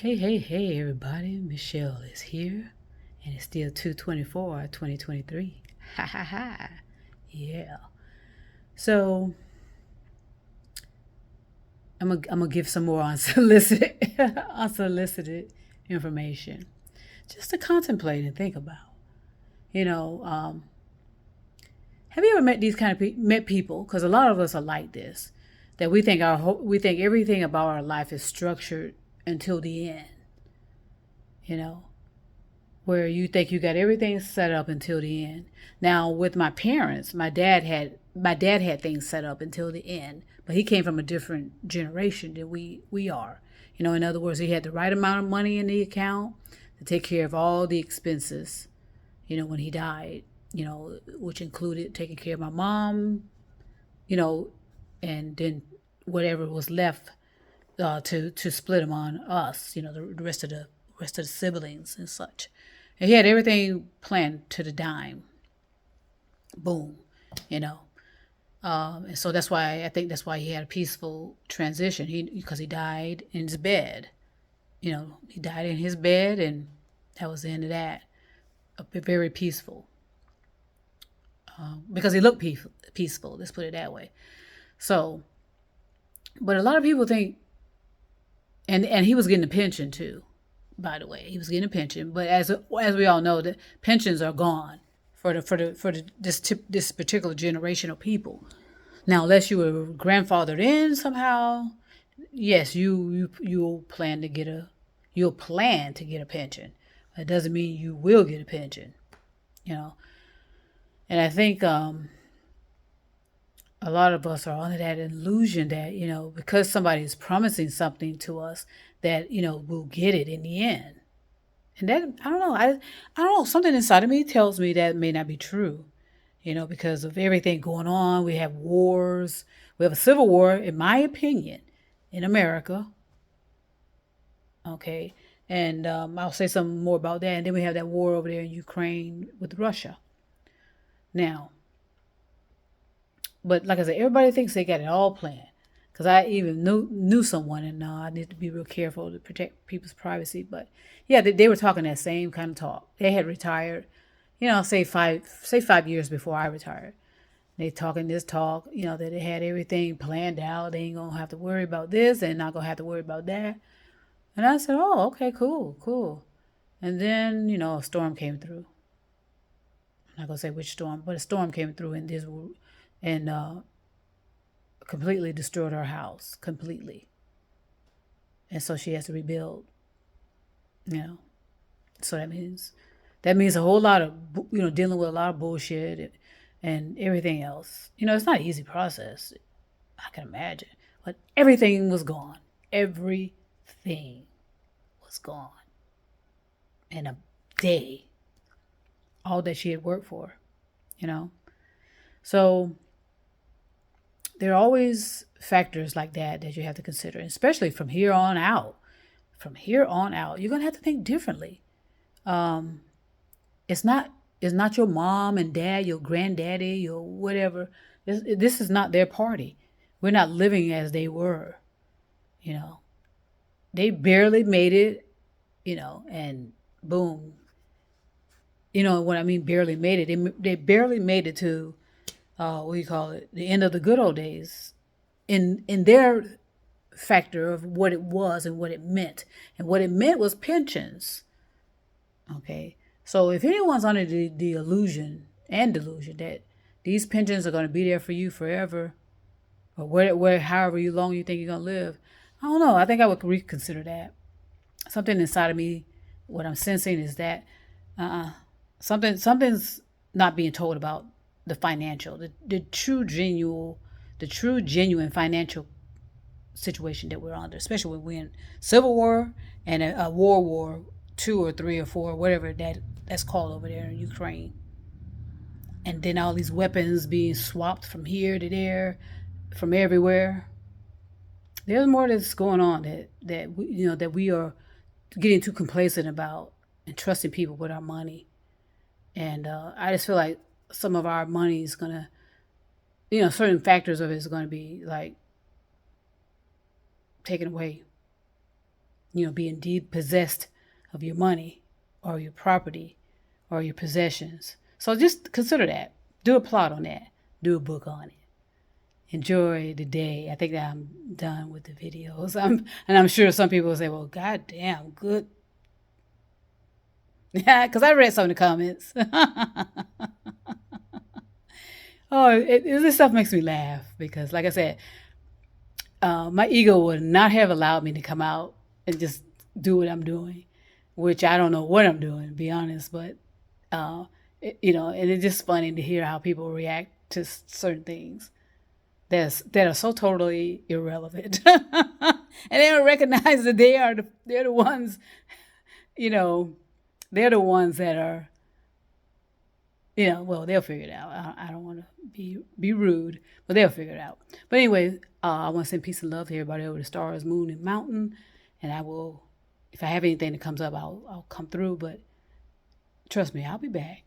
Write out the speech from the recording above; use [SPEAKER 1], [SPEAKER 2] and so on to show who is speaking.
[SPEAKER 1] Hey, hey, hey, everybody. Michelle is here, and it's still 2/24, 2023. Ha ha ha. Yeah. So, I'm gonna give some more unsolicited, unsolicited information just to contemplate and think about. You know, have you ever met these kind of met people? Because a lot of us are like this, that we think everything about our life is structured until the end. You know, where you think you got everything set up until the end. Now with my parents, my dad had things set up until the end, but he came from a different generation than we are. In other words, he had the right amount of money in the account to take care of all the expenses, when he died, which included taking care of my mom, you know, and then whatever was left to split among us, the rest of the siblings and such. And he had everything planned to the dime. Boom, you know. And so that's why he had a peaceful transition. Because he died in his bed. He died in his bed, and that was the end of that. Very peaceful. Because he looked peaceful. Let's put it that way. So, but a lot of people think, and he was getting a pension too. By the way, he was getting a pension, but as we all know, the pensions are gone for this particular generation of people. Now, unless you were grandfathered in somehow, yes, you'll plan to get a pension. That doesn't mean you will get a pension, you know. And I think a lot of us are under that illusion that because somebody is promising something to us that we'll get it in the end. And that, I don't know, I don't know, something inside of me tells me that may not be true. Because of everything going on. We have wars. We have a civil war, in my opinion, in America. Okay. And I'll say something more about that. And then we have that war over there in Ukraine with Russia. Now, but like I said, everybody thinks they got it all planned. Because I even knew someone, and I need to be real careful to protect people's privacy. But yeah, they were talking that same kind of talk. They had retired, say 5 years before I retired. They talking this talk, that they had everything planned out. They ain't gonna have to worry about this and not gonna have to worry about that. And I said, oh, okay, cool, cool. And then, a storm came through. I'm not gonna say which storm, but a storm came through and completely destroyed her house completely. And so she has to rebuild. You know, so that means a whole lot of dealing with a lot of bullshit and everything else. It's not an easy process. I can imagine, but everything was gone. Everything was gone in a day. All that she had worked for, you know. So there are always factors like that you have to consider, especially from here on out. From here on out, you're gonna have to think differently. Um, it's not your mom and dad, your granddaddy, your whatever. This is not their party. We're not living as they were. You know, they barely made it. And boom. What I mean, barely made it. They barely made it to what do you call it? The end of the good old days. In their factor of what it was and what it meant, and what it meant was pensions. Okay. So if anyone's under the illusion and delusion that these pensions are going to be there for you forever, or where however long you think you're going to live, I don't know. I think I would reconsider that. Something inside of me, what I'm sensing is that uh, something's not being told about the financial, the true genuine financial situation that we're under, especially when we're in civil war and a war 2 or 3 or 4, whatever that's called over there in Ukraine. And then all these weapons being swapped from here to there, from everywhere. There's more that's going on that we are getting too complacent about and trusting people with our money. And I just feel like some of our money is gonna, certain factors of it is gonna be like taken away. being possessed of your money or your property or your possessions. So just consider that. Do a plot on that. Do a book on it. Enjoy the day. I think that I'm done with the videos. I'm sure some people will say, well, goddamn, good. Yeah, because I read some of the comments. This stuff makes me laugh because, like I said, my ego would not have allowed me to come out and just do what I'm doing, which I don't know what I'm doing, to be honest. But, and it's just funny to hear how people react to certain things that are so totally irrelevant, and they don't recognize that they're the ones, they're the ones that are, well, they'll figure it out. I don't want to be rude, but they'll figure it out. But anyway, I want to send peace and love to everybody over the stars, moon, and mountain. And I will, if I have anything that comes up, I'll come through. But trust me, I'll be back.